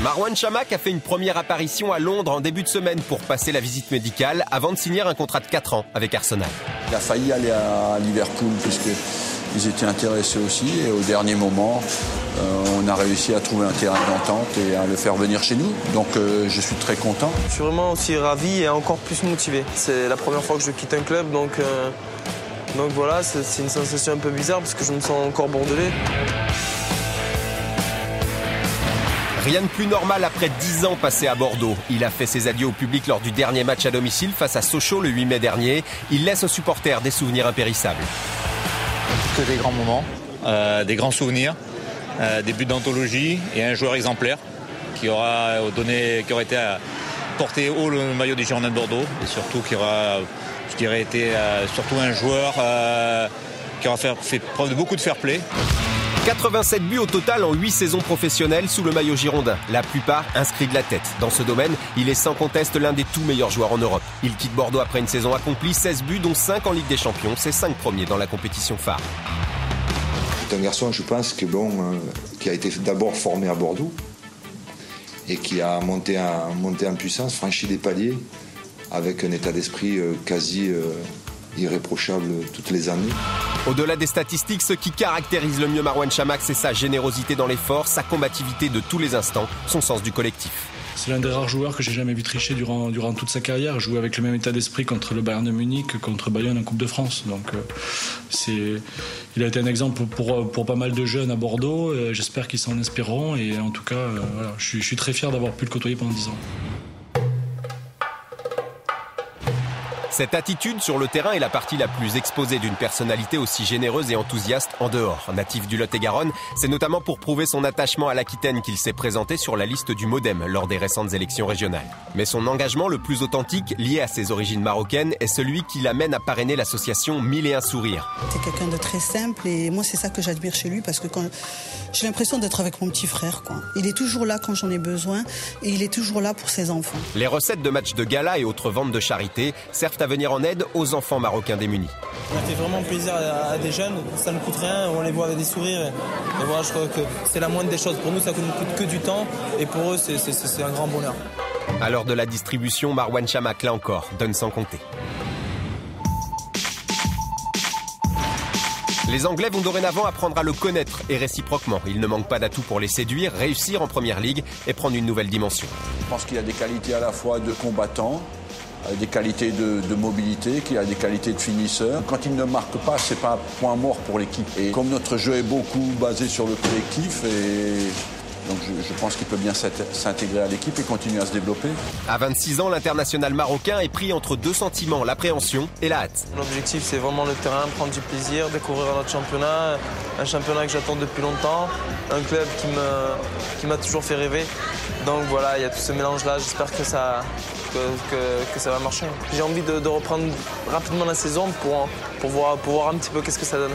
Marouane Chamakh a fait une première apparition à Londres en début de semaine pour passer la visite médicale avant de signer un contrat de 4 ans avec Arsenal. Il a failli aller à Liverpool puisqu'ils étaient intéressés aussi et au dernier moment, on a réussi à trouver un terrain d'entente et à le faire venir chez nous. Donc je suis très content. Je suis vraiment aussi ravi et encore plus motivé. C'est la première fois que je quitte un club, donc voilà, c'est une sensation un peu bizarre parce que je me sens encore bordelais. Rien de plus normal après 10 ans passés à Bordeaux. Il a fait ses adieux au public lors du dernier match à domicile face à Sochaux le 8 mai dernier. Il laisse aux supporters des souvenirs impérissables. Que des grands moments, des grands souvenirs, des buts d'anthologie et un joueur exemplaire qui aura été porté haut le maillot des Girondins de Bordeaux et surtout qui aura, je dirais, été surtout un joueur qui aura fait preuve de beaucoup de fair play. 87 buts au total en 8 saisons professionnelles sous le maillot girondin, la plupart inscrits de la tête. Dans ce domaine, il est sans conteste l'un des tout meilleurs joueurs en Europe. Il quitte Bordeaux après une saison accomplie, 16 buts dont 5 en Ligue des Champions, ses 5 premiers dans la compétition phare. C'est un garçon, je pense, qui a été d'abord formé à Bordeaux et qui a monté en puissance, franchi des paliers avec un état d'esprit quasi irréprochable toutes les années. Au-delà des statistiques, ce qui caractérise le mieux Marouane Chamakh, c'est sa générosité dans l'effort, sa combativité de tous les instants, son sens du collectif. C'est l'un des rares joueurs que j'ai jamais vu tricher durant toute sa carrière, jouer avec le même état d'esprit contre le Bayern de Munich que contre Bayern en Coupe de France. Donc il a été un exemple pour pas mal de jeunes à Bordeaux. J'espère qu'ils s'en inspireront et en tout cas, voilà, je suis très fier d'avoir pu le côtoyer pendant 10 ans. Cette attitude sur le terrain est la partie la plus exposée d'une personnalité aussi généreuse et enthousiaste en dehors. Natif du Lot-et-Garonne, c'est notamment pour prouver son attachement à l'Aquitaine qu'il s'est présenté sur la liste du MoDem lors des récentes élections régionales. Mais son engagement le plus authentique, lié à ses origines marocaines, est celui qui l'amène à parrainer l'association 1001 Sourires. C'est quelqu'un de très simple et moi c'est ça que j'admire chez lui parce que j'ai l'impression d'être avec mon petit frère, quoi. Il est toujours là quand j'en ai besoin et il est toujours là pour ses enfants. Les recettes de matchs de gala et autres ventes de charité servent à venir en aide aux enfants marocains démunis. On a fait vraiment plaisir à des jeunes, ça ne coûte rien, on les voit avec des sourires. Et voilà, je crois que c'est la moindre des choses. Pour nous, ça ne coûte que du temps et pour eux, c'est un grand bonheur. À l'heure de la distribution, Marouane Chamakh, là encore, donne sans compter. Les Anglais vont dorénavant apprendre à le connaître et réciproquement. Il ne manque pas d'atouts pour les séduire, réussir en première ligue et prendre une nouvelle dimension. Je pense qu'il a des qualités à la fois de combattant, des qualités de mobilité, qu'il a des qualités de finisseur. Quand il ne marque pas, c'est pas un point mort pour l'équipe. Et comme notre jeu est beaucoup basé sur le collectif, donc je pense qu'il peut bien s'intégrer à l'équipe et continuer à se développer. À 26 ans, l'international marocain est pris entre deux sentiments, l'appréhension et la hâte. L'objectif, c'est vraiment le terrain, prendre du plaisir, découvrir notre championnat, un championnat que j'attends depuis longtemps, un club qui m'a toujours fait rêver. Donc voilà, il y a tout ce mélange-là, j'espère que ça va marcher. J'ai envie de reprendre rapidement la saison pour voir un petit peu qu'est-ce que ça donne.